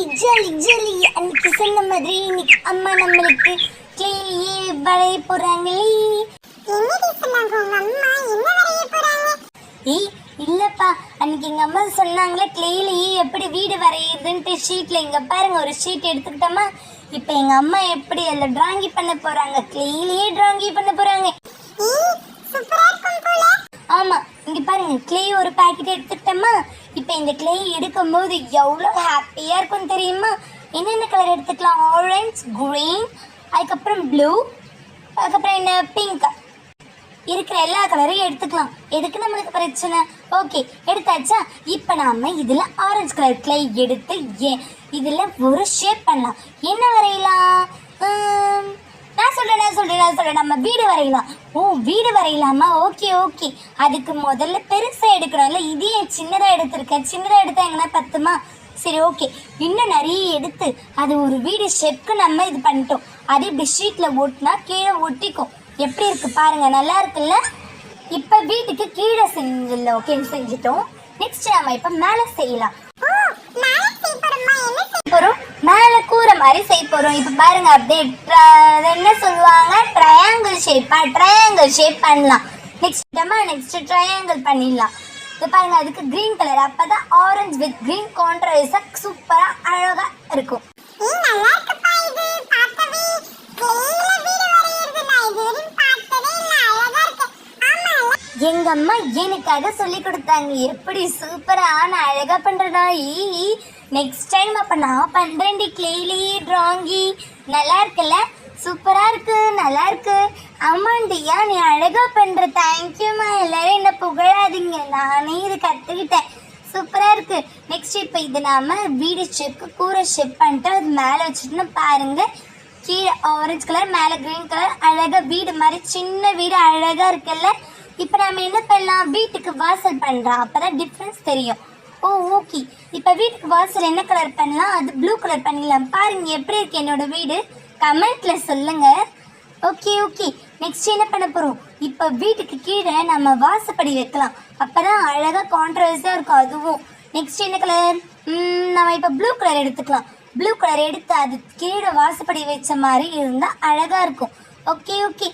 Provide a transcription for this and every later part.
Jolly jolly. அன்னைக்கு சொன்ன மாதிரி இன்னைக்கு அம்மா நம்மளுக்கு கிளேலியே வரைய போறாங்களே. என்னடி சொன்னாங்க உங்க அம்மா? என்ன வரைய போறாங்க? ஏய் இல்லப்பா, அன்னைக்கு எங்க அம்மா சொன்னாங்களே கிளேலியே எப்படி வீடு வரையுதுன்ட்டு. ஷீட்ல இங்க பாருங்க, ஒரு ஷீட் எடுத்துக்கிட்டோமா. இப்ப எங்க அம்மா எப்படி அதுல டிராயிங் பண்ண போறாங்க, கிளேலியே டிராயிங் பண்ண போறாங்க. சூப்பரா இருக்கும் போல. ஆமா, இங்க பாருங்க, கிளே ஒரு பாக்கெட் எடுத்துக்கிட்டோமா. இப்ப இந்த கிளே எடுக்கும் போது எவ்வளவு ஹாப்பியா இருக்கும் தெரியுமா? என்னென்ன கலர் எடுத்துக்கலாம்? ஆரஞ்சு, கிரீன், அதுக்கப்புறம் ப்ளூ, அதுக்கப்புறம் என்ன பிங்க், இருக்கிற எல்லா கலரையும் எடுத்துக்கலாம். எதுக்கு நம்மளுக்கு பிரச்சனை? ஓகே, எடுத்தாச்சா? இப்ப நாம இதுல ஆரஞ்சு கலர் கிளே எடுத்து இதுல ஒரு ஷேப் பண்ணலாம். என்ன வரையலாம்? நான் சொல்றேன், நம்ம வீடு வரையலாம். ஓ, வீடு வரையலாமா? Okay okay. அதுக்கு முதல்ல பெருசா எடுக்கணும்ல. இதையே சின்னதா எடுத்திருக்கேன். சின்னதா எடுத்தா எங்கன்னா பத்துமா? சரி ஓகே, இன்னும் நிறைய எடுத்து அது ஒரு வீடு ஷேப்க்கு நம்ம இது பண்ணிட்டோம். அது இப்படி ஷீட்ல ஒட்டினா கீழே ஒட்டிக்கும். எப்படி இருக்கு பாருங்க, நல்லா இருக்குல்ல? இப்ப வீட்டுக்கு கீழே செஞ்சிடல. ஓகே, செஞ்சிட்டோம். நெக்ஸ்ட் நம்ம இப்ப மேல செய்யலாம். மேல கூரை மாதிரி செய்ய போறோம். இப்ப பாருங்க, அப்படியே என்ன சொல்லுவாங்க, ட்ரையாங்கிள் ஷேப் பண்ணலாம். நெக்ஸ்ட் ட்ரையாங்கிள் பண்ணிடலாம். இது பாருங்க, அதுக்கு கிரீன் கலர். அப்பதான் ஆரஞ்சு வித் கிரீன் கான்ட்ராஸ்டா சூப்பரா அழகா இருக்கும். எங்க அம்மா எனக்காக சொல்லி கொடுத்தாங்க எப்படி சூப்பரா நான் அழகா பண்றதா. நெக்ஸ்ட் டைம் அப்ப நான் பண்றேன்டி கிளேலியே டிராயிங்கி. நல்லா இருக்குல்ல? சூப்பரா இருக்கு, நல்லா இருக்கு. ஆமாண்டியா, நீ அழகா பண்ற. தேங்க்யூமா. எல்லாரும் என்ன புகழாதீங்க, நானே இது கத்துக்கிட்டேன். சூப்பரா இருக்கு. நெக்ஸ்ட் இப்ப இது நாம வீடு ஷேப்க்கு கூரை ஷேப் பண்ணிட்டு அது மேல வச்சுட்டு பாருங்க, கீழே ஆரஞ்சு கலர், மேல கிரீன் கலர், அழகா வீடு மாதிரி சின்ன வீடு அழகா இருக்குல்ல? இப்ப நம்ம என்ன பண்ணலாம், வீட்டுக்கு வாசல் பண்றோம். அப்பதான் டிஃபரன்ஸ் தெரியும். ஓ ஓகே, இப்ப வீட்டுக்கு வாசல் என்ன கலர் பண்ணலாம்? அது ப்ளூ கலர் பண்ணிடலாம். பாருங்க எப்படி இருக்கு என்னோட வீடு, கமெண்ட்ல சொல்லுங்க. ஓகே ஓகே, நெக்ஸ்ட் என்ன பண்ண போறோம், இப்ப வீட்டுக்கு கீழே நம்ம வாசப்படி வைக்கலாம். அப்பதான் அழகா கான்ட்ராஸ்டா இருக்கும் அதுவும். நெக்ஸ்ட் என்ன கலர்? நம்ம இப்ப ப்ளூ கலர் எடுத்துக்கலாம். ப்ளூ கலர் எடுத்து அது கீழே வாசப்படி வச்ச மாதிரி இருந்தா அழகா இருக்கும். ஓகே ஓகே,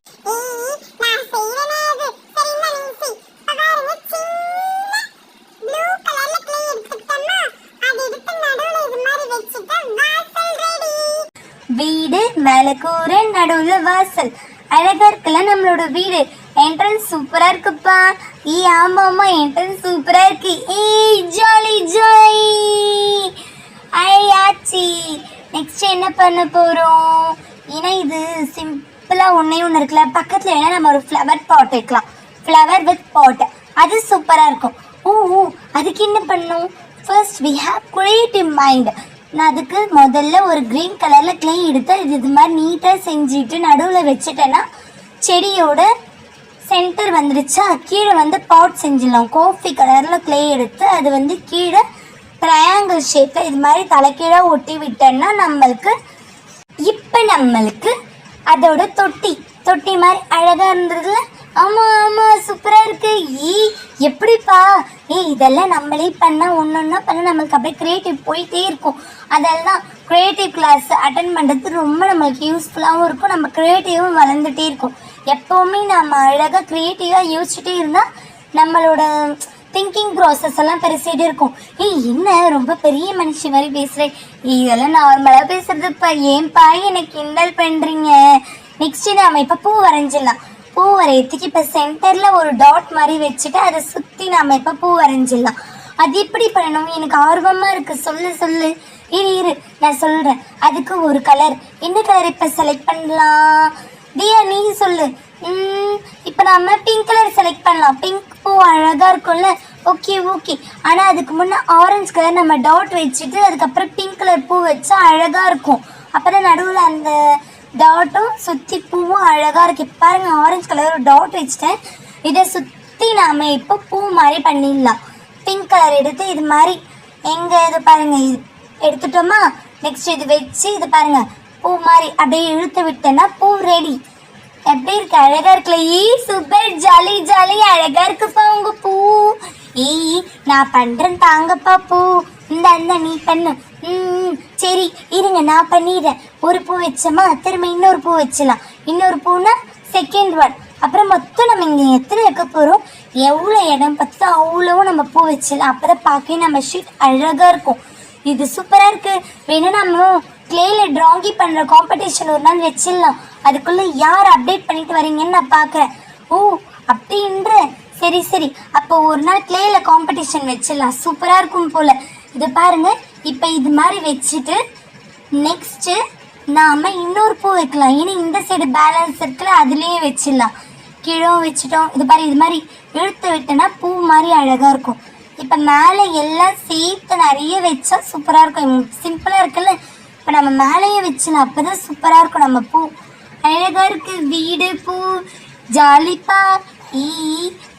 வீடு மேல கூரை, நடுவுல வாசல். அழகா இருக்குல்ல நம்மளோட வீடு? என்ட்ரன்ஸ் சூப்பரா இருக்குப்பா. ஆமா என்ட்ரன்ஸ் சூப்பரா இருக்கு. Jolly jolly ஐயாச்சி. நெக்ஸ்ட் என்ன பண்ண போறோம்? ஏன்னா இது சிம்பிளா ஒன்னே ஒன்று இருக்குல்ல, பக்கத்துல என்ன நம்ம ஒரு ஃப்ளவர் பாட் வைக்கலாம். ஃப்ளவர் வித் பாட், அது சூப்பரா இருக்கும். ஓ, அதுக்கு என்ன பண்ணும்? First we have creative mind. நான் அதுக்கு முதல்ல ஒரு கிரீன் கலர்ல கிளே எடுத்து இது மாதிரி நீட்டா செஞ்சுட்டு நடுவில் வச்சுட்டேன்னா செடியோட சென்டர் வந்துடுச்சா. கீழே வந்து பாட் செஞ்சிடலாம். காஃபி கலர்ல கிளே எடுத்து அது வந்து கீழே ட்ரையாங்கிள் ஷேப்ல இது மாதிரி தலைக்கீழே ஒட்டி விட்டோன்னா நம்மளுக்கு அதோட தொட்டி மாதிரி அழகா இருந்ததுல. ஆமா சூப்பரா இருக்கு. எப்படிப்பா? இதெல்லாம் நம்மளே பண்ணா ஒன்னொன்னா பண்ண நம்மளுக்கு அப்படியே கிரியேட்டிவ் போயிட்டே இருக்கும். அதெல்லாம் கிரியேட்டிவ் கிளாஸ் அட்டன் பண்றது ரொம்ப நம்மளுக்கு யூஸ்ஃபுல்லாகவும் இருக்கும். நம்ம கிரியேட்டிவும் வளர்ந்துட்டே இருக்கும். எப்பவுமே நம்ம அழகா கிரியேட்டிவா யோசிச்சுட்டே இருந்தா நம்மளோட திங்கிங் ப்ராசஸ் எல்லாம் பெருசிட்டே இருக்கும். என்ன ரொம்ப பெரிய மனுஷி மாதிரி பேசுறேன்? இதெல்லாம் நார்மலா பேசுறதுப்பா. ஏன்பா எனக்கு கிண்டல் பண்றீங்க? நெக்ஸ்ட் நாம இப்ப பூ வரைஞ்சிடலாம். பூ வரையத்துக்கு இப்ப சென்டர்ல ஒரு டாட் மாதிரி வச்சுட்டு அதை சுத்தி நாம இப்ப பூ வரைஞ்சிடலாம். அது எப்படி பண்ணணும் எனக்கு ஆர்வமா இருக்கு. சொல்லு. இரு நான் சொல்றேன். அதுக்கு ஒரு கலர், என்ன கலர் இப்ப செலக்ட் பண்ணலாம்? தியா நீ சொல்லு. இப்ப நம்ம பிங்க் கலர் செலக்ட் பண்ணலாம். பிங்க் பூ அழகா இருக்கும்ல? ஓகே. ஆனா அதுக்கு முன்ன ஆரஞ்சு கலர் நம்ம டாட் வச்சுட்டு அதுக்கப்புறம் பிங்க் கலர் பூ வச்சா அழகா இருக்கும். அப்பதான் நடுவுல அந்த டாட்டும் சுத்தி பூவும் அழகா இருக்கு. பாருங்க, ஆரஞ்சு கலர் ஒரு டாட் வச்சுட்டேன். இதை சுத்தி நாம இப்போ பூ மாதிரி பண்ணிடலாம். பிங்க் கலர் எடுத்து இது மாதிரி இது பாருங்க, இது எடுத்துட்டோமா. நெக்ஸ்ட் இது வச்சு இது பாருங்க பூ மாதிரி அப்படியே இழுத்து விட்டேன்னா பூ ரெடி. எப்படி இருக்கு? அழகா இருக்குல்ல? சூப்பர், ஜாலி அழகா இருக்குப்பா உங்க பூ. நான் பண்றேன் தாங்கப்பா பூ. இந்த நீ பண்ணு. சரி இருங்க நான் பண்ணிடுறேன். ஒரு பூ வச்சோமா திரும்ப இன்னொரு பூ வச்சிடலாம். இன்னொரு பூனா செகண்ட் ஒன். அப்புறம் மொத்தம் நம்ம இங்கே எத்தனை வைக்க போகிறோம், எவ்வளோ இடம் பார்த்து அவ்வளோவும் நம்ம பூ வச்சிடலாம். அப்போ தான் பார்க்க நம்ம ஷீட் அழகாக இருக்கும். இது சூப்பராக இருக்குது. வேணா நம்ம கிளேயில் ட்ராங்கி பண்ணுற காம்படிஷன் ஒரு நாள் வச்சிடலாம். அதுக்குள்ளே யார் அப்டேட் பண்ணிட்டு வரீங்கன்னு நான் பார்க்குறேன். ஓ அப்படின்ற சரி சரி, அப்போ ஒரு நாள் கிளேயில் காம்படிஷன் வச்சிடலாம். சூப்பராக இருக்கும் போல். இது பாருங்கள், இப்போ இது மாதிரி வச்சுட்டு நெக்ஸ்ட்டு நாம் இன்னொரு பூ வைக்கலாம். இனி இந்த சைடு பேலன்ஸ் இருக்குல்ல, அதுலேயே வச்சிடலாம். கீழே வச்சுட்டோம். இது பாரு, இது மாதிரி இழுத்து விட்டோன்னா பூ மாதிரி அழகாக இருக்கும். இப்போ மேலே எல்லாம் சேர்த்து நிறைய வச்சா சூப்பராக இருக்கும். சிம்பிளாக இருக்குல்ல, இப்போ நம்ம மேலேயே வச்சிடலாம். அப்போ தான் சூப்பராக இருக்கும். நம்ம பூ அழகாக இருக்குது. வீடு பூ ஜாலிப்பா.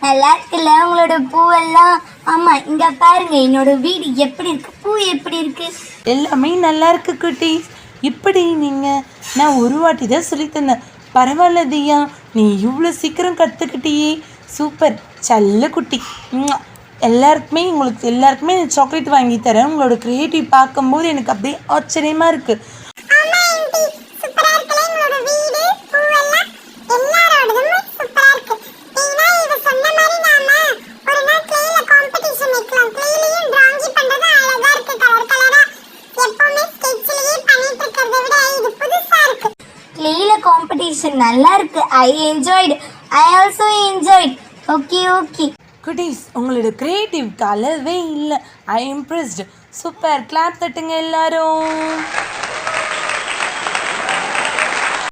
நல்லா இருக்குல்ல உங்களோட பூவெல்லாம்? ஆமாம், இங்கே பாருங்க என்னோட வீடு எப்படி இருக்குது, பூ எப்படி இருக்குது. எல்லாமே நல்லா இருக்கு குட்டீஸ். இப்படி நீங்கள் நான் ஒரு வாட்டி தான் சொல்லித்தந்தேன். பரவாயில்ல தியா, நீ இவ்வளோ சீக்கிரம் கற்றுக்கிட்டியே. சூப்பர் செல்ல குட்டி. எல்லாருக்குமே எல்லாருக்குமே சாக்லேட் வாங்கி தரேன். உங்களோட க்ரியேட்டிவ் பார்க்கும்போது எனக்கு அப்படியே ஆச்சரியமாக இருக்குது. ஆமா ஆண்டி, சூப்பரா இருக்குல உங்களோட வீடு பூவெல்லாம். எல்லாரோடதும் சூப்பரா இருக்கு. ஏன்னா இவ சொன்ன மாதிரி நாம ஒரு நாள் கிளேல காம்படிஷன் வைக்கலாம். கிளேலயும் டிராயிங் பண்றது அழகா இருக்கு, கலர் கலரா. எப்பவுமே ஸ்கெட்ச்லயே பண்ணிட்டு இருக்கிறத விட இது புதுசா இருக்கு. கிளேயில் காம்படிஷன் நல்லா இருக்குது. I enjoyed. I also enjoyed. Okay okay குட்டீஸ், உங்களோட க்ரியேட்டிவ் அளவே இல்லை. ஐ இம்ப்ரெஸ்டு. சூப்பர். கிளாப் தட்டுங்க எல்லாரும்.